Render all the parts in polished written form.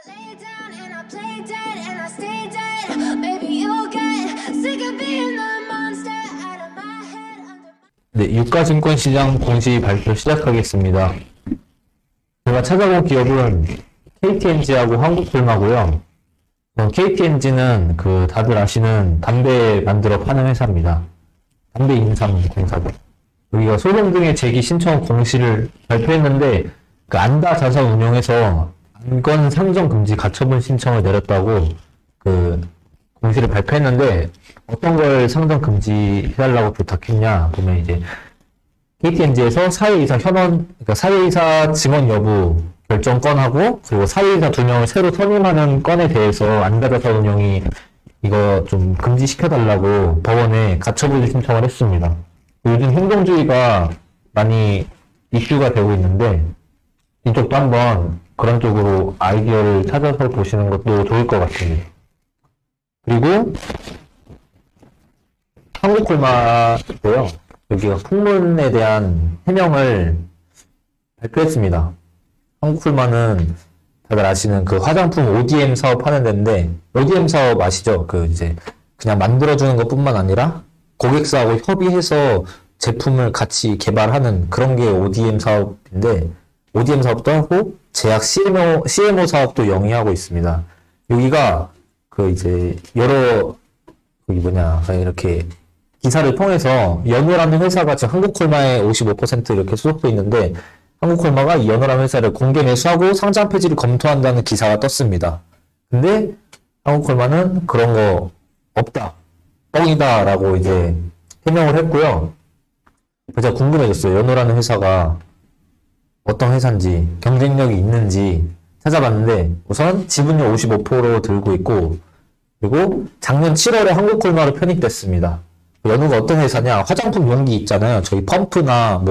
lay down and I play dead and I stay dead. Maybe you'll get sick of being the monster out of my head. 네, 유가증권시장 공시 발표 시작하겠습니다. 제가 찾아본 기업은 KTNG하고 한국콜마고요. KTNG는 다들 아시는 담배 만들어 파는 회사입니다. 담배 인삼 공사죠. 여기가 소송 등의 제기 신청 공시를 발표했는데 안다 자산 운용에서 안건 상정 금지 가처분 신청을 내렸다고 공시를 발표했는데 어떤 걸 상정 금지해달라고 부탁했냐 보면 이제 KTNG에서 사회이사 현원, 그러니까 사회이사 증언 여부 결정 건하고 그리고 사회이사 2명을 새로 선임하는 건에 대해서 안다 자산 운용이 이거 좀 금지시켜달라고 법원에 가처분 신청을 했습니다. 요즘 행동주의가 많이 이슈가 되고 있는데 이쪽도 한번 그런 쪽으로 아이디어를 찾아서 보시는 것도 좋을 것 같습니다. 그리고 한국콜마고요. 여기가 풍문에 대한 해명을 발표했습니다. 한국콜마는 다들 아시는 화장품 ODM 사업 하는 데인데 ODM 사업 아시죠? 이제 그냥 만들어주는 것뿐만 아니라 고객사하고 협의해서 제품을 같이 개발하는 그런 게 ODM 사업인데 ODM 사업도 하고 제약 CMO 사업도 영위하고 있습니다. 여기가 이제 여러 이렇게 기사를 통해서 연호라는 회사가 지금 한국콜마에 55% 이렇게 소속돼 있는데 한국콜마가 이 연호라는 회사를 공개 매수하고 상장 폐지를 검토한다는 기사가 떴습니다. 근데 한국콜마는 그런 거 없다, 뻥이다 라고 이제 해명을 했고요. 제가 궁금해졌어요. 연호라는 회사가 어떤 회사인지 경쟁력이 있는지 찾아봤는데 우선 지분율 55% 들고 있고 그리고 작년 7월에 한국콜마로 편입됐습니다. 연호가 어떤 회사냐? 화장품 용기 있잖아요. 저희 펌프나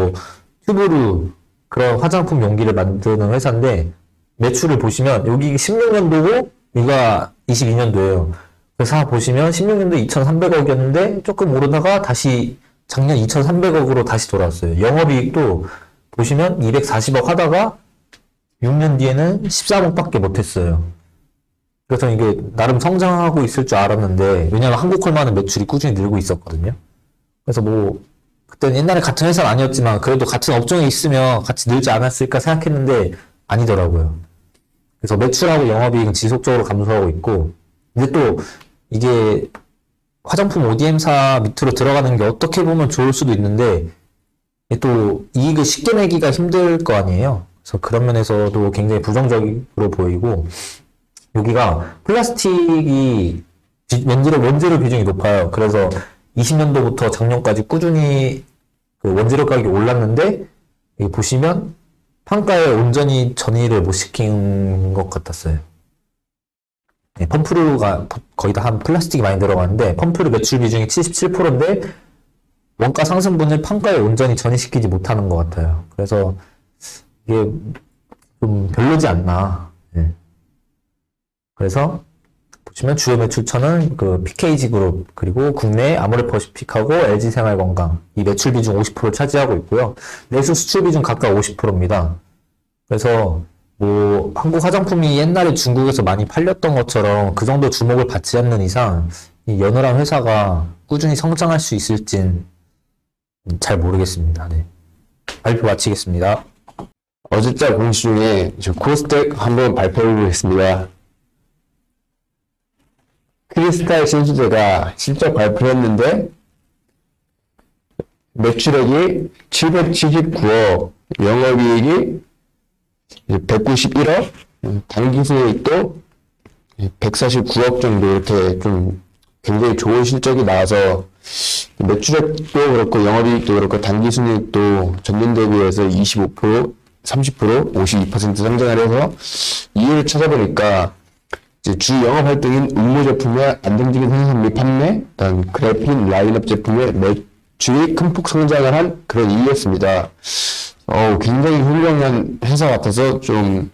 튜브로 그런 화장품 용기를 만드는 회사인데 매출을 보시면 여기 16년도고 여기가 22년도예요. 그래서 보시면 16년도 2,300억이었는데 조금 오르다가 다시 작년 2,300억으로 다시 돌아왔어요. 영업이익도 보시면 240억 하다가 6년 뒤에는 13억밖에 못했어요. 그래서 이게 나름 성장하고 있을 줄 알았는데 왜냐면 한국콜마는 매출이 꾸준히 늘고 있었거든요. 그래서 그때는 옛날에 같은 회사는 아니었지만 그래도 같은 업종에 있으면 같이 늘지 않았을까 생각했는데 아니더라고요. 그래서 매출하고 영업이익은 지속적으로 감소하고 있고 근데 또 이게 화장품 ODM사 밑으로 들어가는 게 어떻게 보면 좋을 수도 있는데 또 이익을 쉽게 내기가 힘들 거 아니에요. 그래서 그런 면에서도 굉장히 부정적으로 보이고 여기가 플라스틱이 원재료 비중이 높아요. 그래서 20년도부터 작년까지 꾸준히 원재료 가격이 올랐는데 여기 보시면 판가에 온전히 전이를 못 시킨 것 같았어요. 네, 펌프류가 거의 다 한 플라스틱이 많이 들어가는데 펌프류 매출 비중이 77%인데 원가 상승분을 판가에 온전히 전이시키지 못하는 것 같아요. 그래서 이게 좀 별로지 않나. 네. 그래서 보시면 주요 매출처는 PKG 그룹 그리고 국내 아모레퍼시픽하고 LG생활건강 이 매출 비중 50%를 차지하고 있고요. 내수 수출 비중 각각 50%입니다. 그래서 한국 화장품이 옛날에 중국에서 많이 팔렸던 것처럼 그 정도 주목을 받지 않는 이상 이 연호란 회사가 꾸준히 성장할 수 있을진 잘 모르겠습니다. 네. 발표 마치겠습니다. 어제자 공시 중에 코스닥 한번 발표해 보겠습니다. 크리스탈 신수제가 실적 발표를 했는데 매출액이 779억, 영업이익이 191억, 당기순이익도 149억 정도 이렇게 좀 굉장히 좋은 실적이 나와서 매출액도 그렇고 영업이익도 그렇고 당기순이익도 전년 대비해서 25%, 30%, 52% 성장을 해서 이유를 찾아보니까 주 영업 활동인 음료 제품의 안정적인 생산 및 판매, 그다음 그래핀 라인업 제품의 매출이 큰 폭 성장을 한 그런 이유였습니다. 굉장히 훌륭한 회사 같아서 좀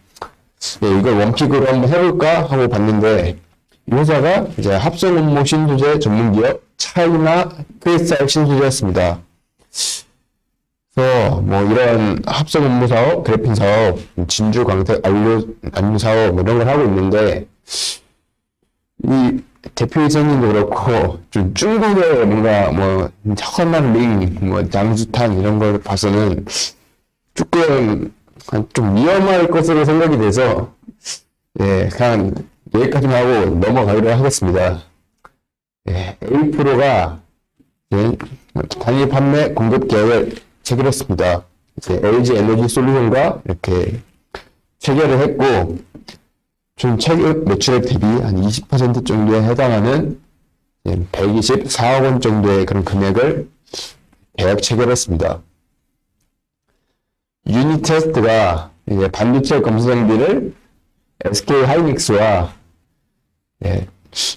이걸 원픽으로 한번 해볼까 하고 봤는데 이 회사가 이제 합성 음모 신소재 전문 기업 차이나 크리스탈 신소재였습니다. 그래서 뭐 이런 합성 업무 사업, 그래핀 사업, 진주 광택 안료 사업 뭐 이런 걸 하고 있는데 이 대표이사님도 그렇고 좀 중국의 뭔가 뭐 허만링, 뭐 장수탄 이런 걸 봐서는 조금 좀 위험할 것으로 생각이 돼서 예, 그냥 여기까지만 하고 넘어가기로 하겠습니다. 예, A-Pro가 예, 단일 판매 공급 계획을 체결했습니다. 이제 LG 에너지 솔루션과 이렇게 체결을 했고, 총 체결 매출액 대비 한 20% 정도에 해당하는 124억 원 정도의 그런 금액을 계약 체결했습니다. 유니테스트가 이제 반도체 검수 장비를 SK 하이닉스와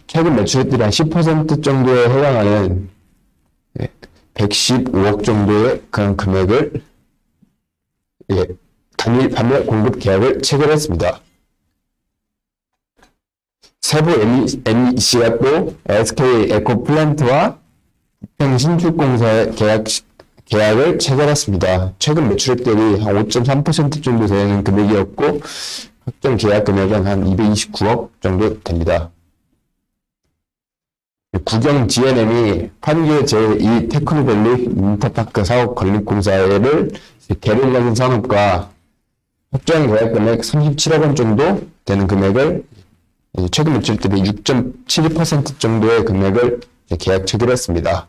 최근 매출액 대비 한 10% 정도에 해당하는 115억 정도의 그런 금액을 단일 판매 공급 계약을 체결했습니다. 세부 MEC가 또 SK 에코플랜트와 부평 신축공사의 계약을 체결했습니다. 최근 매출액 대비 한 5.3% 정도 되는 금액이었고 확정 계약 금액은 한 229억 정도 됩니다. 국영 GNM이 판교 제2 테크노밸리 인터파크 사업 건립공사를 계룡적인 산업과 확정 계약 금액 37억 원 정도 되는 금액을 최근 매출 대비 6.72% 정도의 금액을 계약 체결했습니다.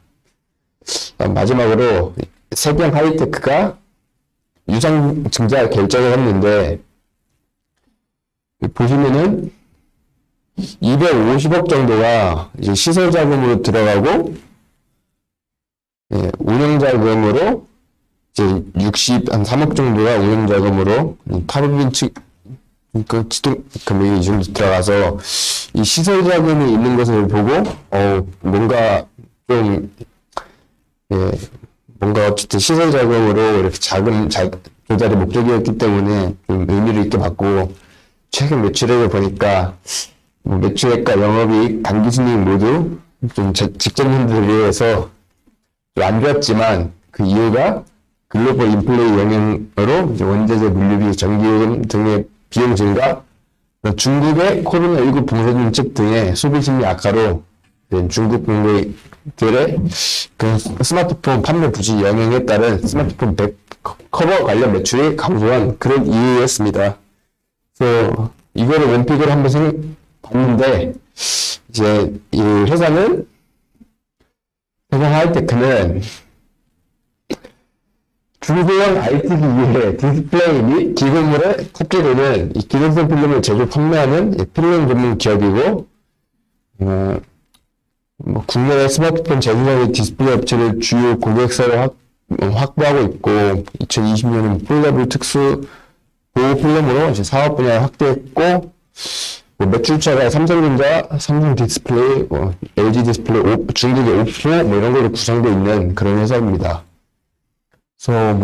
마지막으로 세경 하이테크가 유상 증자 결정을 했는데 보시면은 250억 정도가 이제 시설 자금으로 들어가고 운영 자금으로 이제 한 3억 정도가 운영 자금으로 타르빈 측 그 지동 금액이 이 정도 들어가서 이 시설 자금이 있는 것을 보고 뭔가 좀 뭔가 어쨌든 시설 자금으로 이렇게 자금 조달이 목적이었기 때문에 좀 의미를 있게 봤고 최근 매출액을 보니까 매출액과 영업이익, 당기순이익 모두 좀 직전년도에 비해서 좀 안 좋았지만 그 이유가 글로벌 인플레이 영향으로 이제 원자재 물류비, 전기요금 등의 비용 증가, 중국의 코로나19 봉쇄 정책 등의 소비 심리 악화로 중국 국민들의 그 스마트폰 판매 부진 영향에 따른 스마트폰 커버 관련 매출이 감소한 그런 이유였습니다. 그래서 이거를 원픽으로 한번 봤는데 이제 이 회사는 세경 하이테크는 중소형 IT 기기의 디스플레이 및 기금물에 탑재되는 이 기능성 필름을 제조 판매하는 필름 전문 기업이고 국내 스마트폰 제조사의 디스플레이 업체를 주요 고객사로 확보하고 있고 2020년은 폴더블 특수 보호 필름으로 이제 사업 분야를 확대했고 매출처가 삼성전자, 삼성 디스플레이, LG 디스플레이, 중국의 오포 이런 걸로 구성되어 있는 그런 회사입니다. 그래서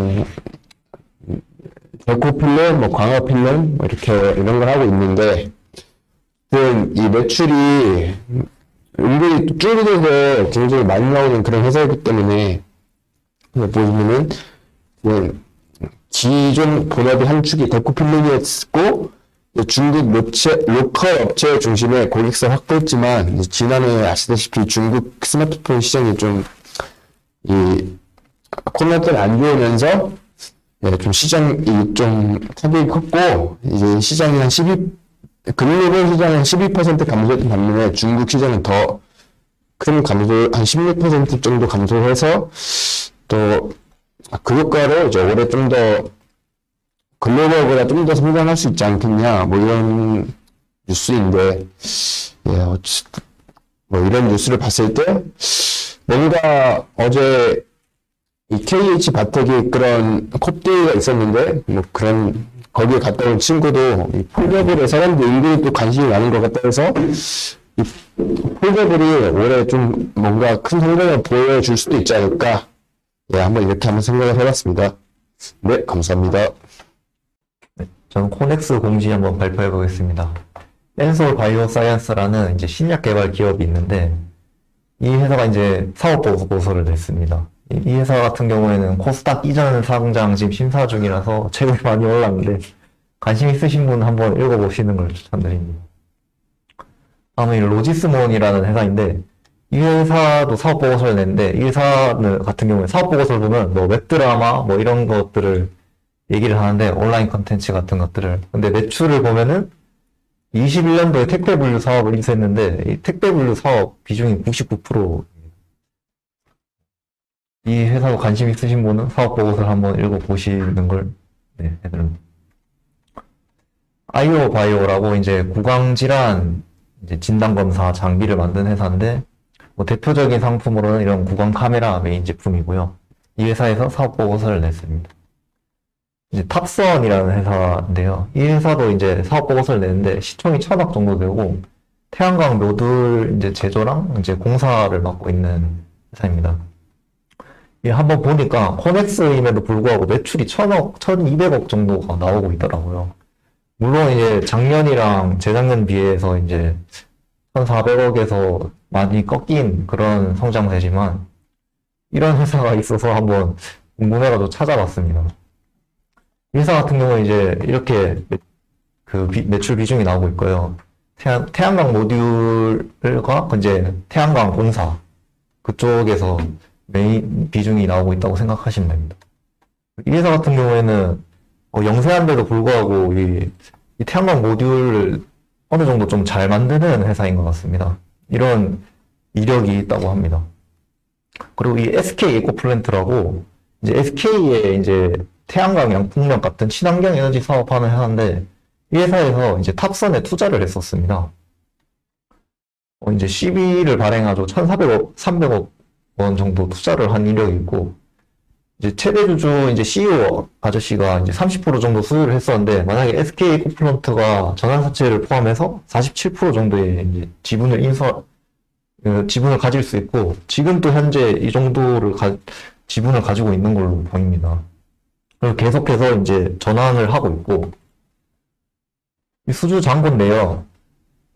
데코 필름, 광학 필름 이렇게 이런 걸 하고 있는데 이 매출이 은근히 중국에서 굉장히 많이 나오는 그런 회사이기 때문에 보시면은 기존 본업의 한 축이 데코 필름이었고 중국 로컬 업체 중심의 고객사 확보했지만 지난해 아시다시피 중국 스마트폰 시장이 좀 코로나 때문에 안 좋으면서 좀 시장이 좀 타격이 컸고 이제 시장이 한 글로벌 시장은 12% 감소했던 반면에 중국 시장은 더 큰 감소, 한 16% 정도 감소해서 또 그 효과로 이제 올해 좀 더 글로벌보다 좀 더 성장할 수 있지 않겠냐, 이런 뉴스인데, 어쨌든, 이런 뉴스를 봤을 때, 뭔가 어제 이 KH 바텍이 그런 컵데이가 있었는데, 거기에 갔다 온 친구도 이 폴더블에 사람들이 은근히 또 관심이 많은 것 같다 해서, 이 폴더블이 올해 좀 뭔가 큰 성장을 보여줄 수도 있지 않을까, 한번 생각을 해봤습니다. 네, 감사합니다. 저는 코넥스 공지 한번 발표해 보겠습니다. 엔솔 바이오 사이언스라는 이제 신약 개발 기업이 있는데 이 회사가 이제 사업 보고서를 냈습니다. 이 회사 같은 경우에는 코스닥 이전 상장 지금 심사 중이라서 최근에 많이 올랐는데 관심 있으신 분 한번 읽어보시는 걸 추천드립니다. 다음에 로지스몬이라는 회사인데 이 회사도 사업보고서를 냈는데 이 회사 같은 경우에 사업보고서를 보면 뭐 웹드라마 뭐 이런 것들을 얘기를 하는데 온라인 컨텐츠 같은 것들을 근데 매출을 보면은 21년도에 택배 분류 사업을 인수했는데 이 택배 분류 사업 비중이 99%. 이 회사도 관심 있으신 분은 사업 보고서를 한번 읽어보시는 걸 해드립니다. 아이오 바이오라고 이제 구강질환 이제 진단검사 장비를 만든 회사인데 뭐 대표적인 상품으로는 이런 구강 카메라 메인 제품이고요. 이 회사에서 사업 보고서를 냈습니다. 이제 탑선이라는 회사인데요. 이 회사도 이제 사업 보고서를 냈는데 시총이 1,000억 정도 되고 태양광 모듈 이제 제조랑 이제 공사를 맡고 있는 회사입니다. 한번 보니까 코넥스임에도 불구하고 매출이 1,000억, 1,200억 정도가 나오고 있더라고요. 물론 이제 작년이랑 재작년 비해서 이제 1,400억에서 많이 꺾인 그런 성장세지만 이런 회사가 있어서 한번 궁금해가지고 찾아봤습니다. 이 회사 같은 경우는 이제 이렇게 그 매출 비중이 나오고 있고요. 태양광 모듈과 이제 태양광 공사 그쪽에서 메인 비중이 나오고 있다고 생각하시면 됩니다. 이 회사 같은 경우에는 영세한데도 불구하고 이 태양광 모듈을 어느 정도 좀 잘 만드는 회사인 것 같습니다. 이런 이력이 있다고 합니다. 그리고 이 SK 에코플랜트라고 이제 SK의 이제 태양광 양풍력 같은 친환경 에너지 사업하는 회사인데 이 회사에서 이제 탑선에 투자를 했었습니다. 이제 CB를 발행하죠. 1,400억, 300억 원 정도 투자를 한 이력이 있고, 이제 최대 주주 이제 CEO 아저씨가 이제 30% 정도 수주를 했었는데, 만약에 SK 에코플랜트가 전환사채를 포함해서 47% 정도의 이제 지분을 가질 수 있고, 지금 또 현재 이 정도를 지분을 가지고 있는 걸로 보입니다. 그리고 계속해서 이제 전환을 하고 있고, 이 수주 잔고인데요.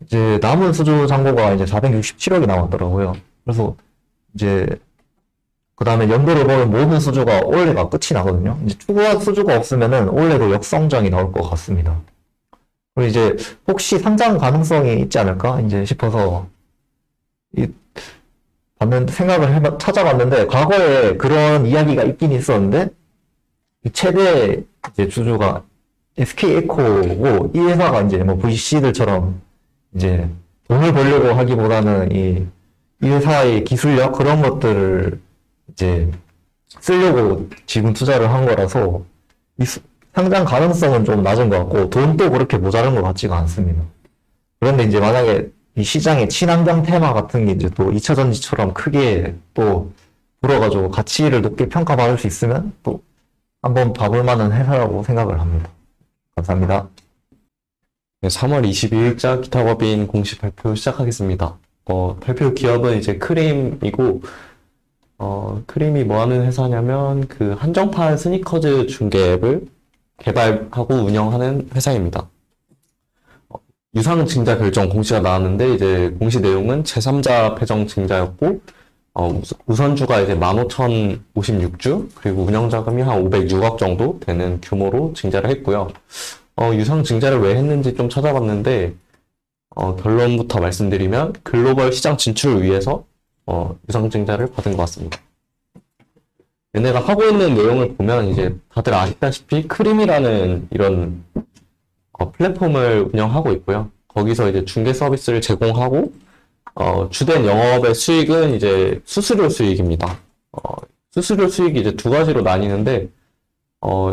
이제 남은 수주 잔고가 이제 467억이 남았더라고요. 그래서 이제 그 다음에 연도를 보면 모든 수주가 올해가 끝이 나거든요. 이제 추가 수주가 없으면은 올해도 역성장이 나올 것 같습니다. 그리고 이제 혹시 상장 가능성이 있지 않을까 이제 싶어서 찾아봤는데 과거에 그런 이야기가 있긴 있었는데 최대 이제 주주가 SK에코고 이 회사가 이제 뭐 VC들처럼 이제 돈을 벌려고 하기보다는 이 회사의 기술력 그런 것들을 이제 쓰려고 지분 투자를 한 거라서 이 상장 가능성은 좀 낮은 것 같고 돈도 그렇게 모자란 것 같지가 않습니다. 그런데 이제 만약에 이 시장에 친환경 테마 같은 게 이제 또 2차 전지처럼 크게 또 불어가지고 가치를 높게 평가받을 수 있으면 또 한번 봐볼 만한 회사라고 생각을 합니다. 감사합니다. 네, 3월 22일자 기타법인 공식 발표 시작하겠습니다. 발표 기업은 이제 크림이고, 크림이 뭐 하는 회사냐면, 그 한정판 스니커즈 중개 앱을 개발하고 운영하는 회사입니다. 유상증자 결정 공시가 나왔는데, 이제 공시 내용은 제3자 배정 증자였고, 우선주가 이제 15,056주, 그리고 운영자금이 한 506억 정도 되는 규모로 증자를 했고요. 유상증자를 왜 했는지 좀 찾아봤는데, 결론부터 말씀드리면 글로벌 시장 진출을 위해서 유상증자를 받은 것 같습니다. 얘네가 하고 있는 내용을 보면 이제 다들 아시다시피 크림이라는 이런 플랫폼을 운영하고 있고요. 거기서 이제 중개 서비스를 제공하고 주된 영업의 수익은 이제 수수료 수익입니다. 수수료 수익이 이제 두 가지로 나뉘는데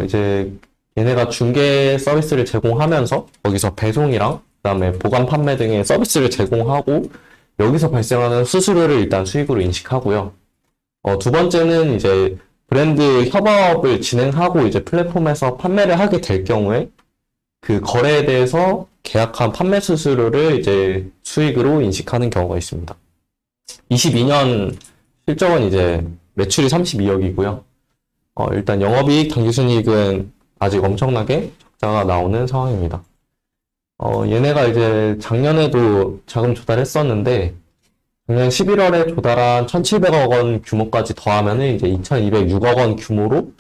이제 얘네가 중개 서비스를 제공하면서 거기서 배송이랑 그다음에 보관 판매 등의 서비스를 제공하고 여기서 발생하는 수수료를 일단 수익으로 인식하고요. 두 번째는 이제 브랜드 협업을 진행하고 이제 플랫폼에서 판매를 하게 될 경우에 그 거래에 대해서 계약한 판매 수수료를 이제 수익으로 인식하는 경우가 있습니다. 22년 실적은 이제 매출이 32억이고요. 일단 영업이익, 당기순이익은 아직 엄청나게 적자가 나오는 상황입니다. 얘네가 이제 작년에도 자금 조달했었는데 작년 11월에 조달한 1,700억 원 규모까지 더하면은 이제 2,206억 원 규모로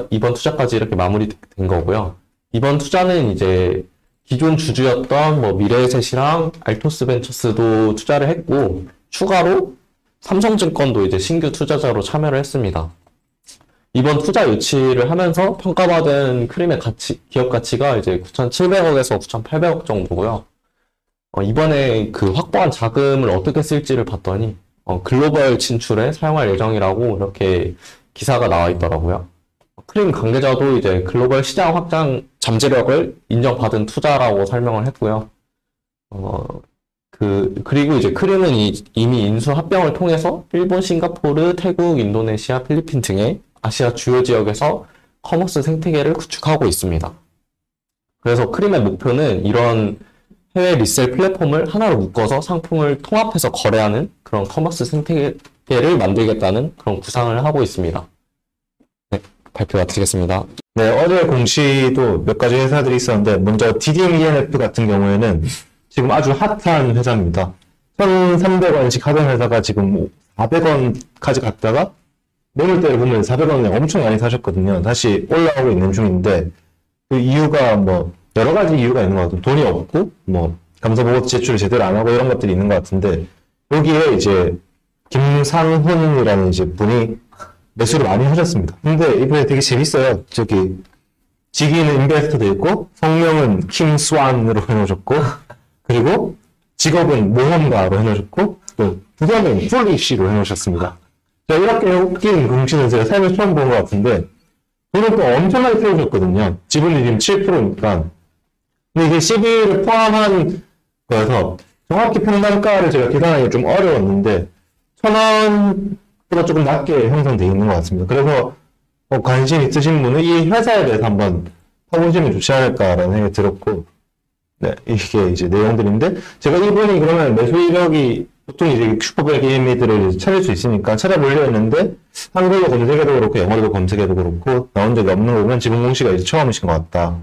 이번 투자까지 이렇게 마무리된 거고요. 이번 투자는 이제 기존 주주였던 뭐 미래에셋이랑 알토스 벤처스도 투자를 했고, 추가로 삼성증권도 이제 신규 투자자로 참여를 했습니다. 이번 투자 유치를 하면서 평가받은 크림의 기업 가치가 이제 9,700억에서 9,800억 정도고요. 이번에 그 확보한 자금을 어떻게 쓸지를 봤더니, 글로벌 진출에 사용할 예정이라고 이렇게 기사가 나와 있더라고요. 크림 관계자도 이제 글로벌 시장 확장 잠재력을 인정받은 투자라고 설명을 했고요. 그리고 이제 크림은 이미 인수 합병을 통해서 일본, 싱가포르, 태국, 인도네시아, 필리핀 등의 아시아 주요 지역에서 커머스 생태계를 구축하고 있습니다. 그래서 크림의 목표는 이런 해외 리셀 플랫폼을 하나로 묶어서 상품을 통합해서 거래하는 그런 커머스 생태계를 만들겠다는 그런 구상을 하고 있습니다. 네, 발표 마치겠습니다. 네, 어제 공시도 몇 가지 회사들이 있었는데, 먼저 DDM-ENF 같은 경우에는 지금 아주 핫한 회사입니다. 1,300원씩 하던 회사가 지금 400원까지 갔다가 매물대를 보면 400원에 엄청 많이 사셨거든요. 다시 올라오고 있는 중인데, 그 이유가 뭐 여러 가지 이유가 있는 것 같아요. 돈이 없고 뭐 감사보고 제출을 제대로 안 하고 이런 것들이 있는 것 같은데, 여기에 이제 김상훈이라는 이제 분이 매수를 많이 하셨습니다. 근데 이번에 되게 재밌어요. 저기 직위는 인베스터도 있고 성명은 킴스완으로 해놓으셨고, 그리고 직업은 모험가로 해놓으셨고, 또 부서는 폴리시로 해놓으셨습니다. 자, 이렇게 웃긴 공시는 제가 삶에서 처음 본 것 같은데, 돈을 또 엄청나게 태우셨거든요. 지분이 지금 7%니까. 근데 이게 CB를 포함한 거여서 정확히 평단가를 제가 계산하기 좀 어려웠는데 1,000원보다 조금 낮게 형성되어 있는 것 같습니다. 그래서 관심 있으신 분은 이 회사에 대해서 한번 파보시면 좋지 않을까라는 생각이 들었고, 네, 이게 이제 내용들인데, 제가 이분이 그러면 매수 이력이 보통 이제 슈퍼백 게임들을 찾을 수 있으니까 찾아보려 했는데, 한국어 검색해도 그렇고 영어로 검색해도 그렇고 나온 적이 없는 거 보면 지분 공시가 이제 처음이신 것 같다.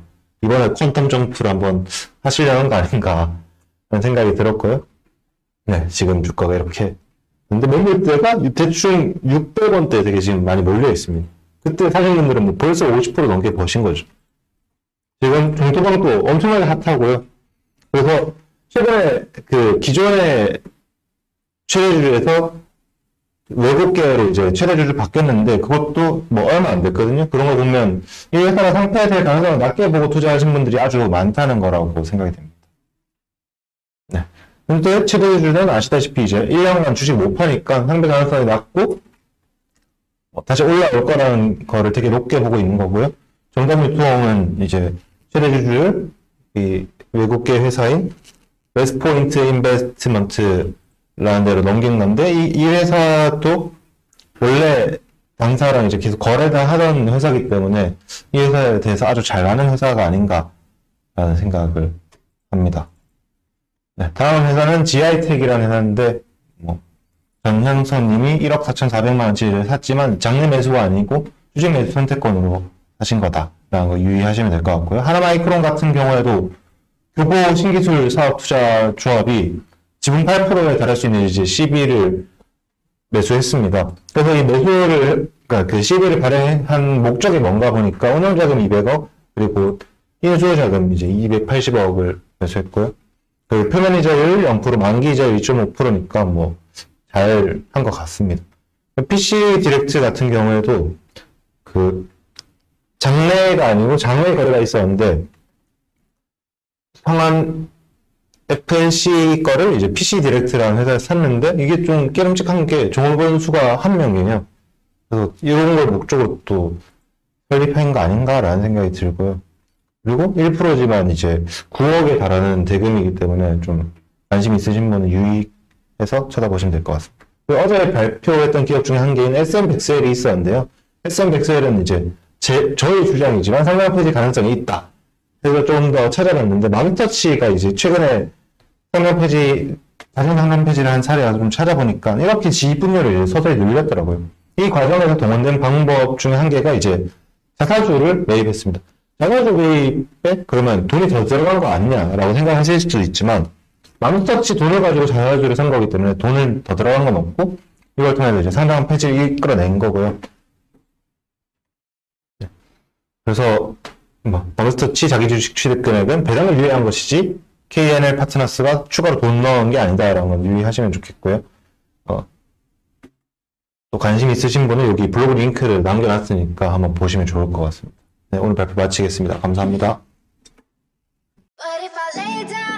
이번에 퀀텀 점프를 한번 하시려는 거 아닌가 라는 생각이 들었고요. 네, 지금 주가가 이렇게. 근데 매물대가 대충 600원대 되게 지금 많이 몰려 있습니다. 그때 사신 분들은 뭐 벌써 50% 넘게 버신 거죠. 지금 종토방도 엄청나게 핫하고요. 그래서 최근에 그 기존의 최대주주에서 외국 계열이 이제 최대주주 바뀌었는데, 그것도 뭐 얼마 안 됐거든요. 그런 거 보면 이 회사가 상폐될 가능성을 낮게 보고 투자하신 분들이 아주 많다는 거라고 생각이 됩니다. 네. 근데 최대주주는 아시다시피 이제 1년간 주식 못 파니까 상배 가능성이 낮고 다시 올라올 거라는 거를 되게 높게 보고 있는 거고요. 정답유통은 이제 최대주주를 이 외국계 회사인 웨스트포인트 인베스트먼트라는 데로 넘긴 건데, 이 회사도 원래 당사랑 이제 계속 거래를 하던 회사이기 때문에 이 회사에 대해서 아주 잘 아는 회사가 아닌가라는 생각을 합니다. 네, 다음 회사는 GI텍이라는 회사인데, 뭐 전향선님이 1억 4,400만원치를 샀지만 장내 매수가 아니고 주식 매수 선택권으로 하신 거다라는 거 유의하시면 될 것 같고요. 하나마이크론 같은 경우에도 교보 신기술 사업 투자 조합이 지분 8%에 달할 수 있는 이제 CB를 매수했습니다. 그래서 이 매수를, 그러니까 그 CB를 발행한 목적이 뭔가 보니까 운용자금 200억, 그리고 인수자금 이제 280억을 매수했고요. 그 표면이자율 0%, 만기이자율 2.5%니까 뭐 잘 한 것 같습니다. PC 디렉트 같은 경우에도 그 장내가 아니고 장외 거래가 있었는데, 성한 FNC 거를 이제 PC 디렉트라는 회사에서 샀는데, 이게 좀 깨름직한 게 종업원수가 1명이에요. 그래서 이런 걸 목적으로 또 설립한 거 아닌가라는 생각이 들고요. 그리고 1%지만 이제 9억에 달하는 대금이기 때문에 좀 관심 있으신 분은 유의해서 쳐다보시면 될 것 같습니다. 어제 발표했던 기업 중에 한 개인 SM100셀이 있었는데요. SM100셀은 이제 저의 주장이지만 상장 폐지 가능성이 있다. 그래서 좀 더 찾아봤는데, 맘터치가 이제 최근에 상장 폐지, 다시 상장 폐지를 한 사례가 좀 찾아보니까 이렇게 지분율을 서서히 늘렸더라고요. 이 과정에서 동원된 방법 중에 한 개가 이제 자사주를 매입했습니다. 자사주 매입에 그러면 돈이 더 들어간 거 아니냐라고 생각하실 수도 있지만, 맘스터치 돈을 가지고 자사주를 산 거기 때문에 돈을 더 들어간 건 없고, 이걸 통해서 이제 상당한 폐지를 이끌어낸 거고요. 네. 그래서 맘스터치 자기 주식 취득 금액은 배당을 유예한 것이지 KNL 파트너스가 추가로 돈 넣은 게 아니다라는 건 유의하시면 좋겠고요. 또 관심 있으신 분은 여기 블로그 링크를 남겨놨으니까 한번 보시면 좋을 것 같습니다. 네, 오늘 발표 마치겠습니다. 감사합니다. But if I lay down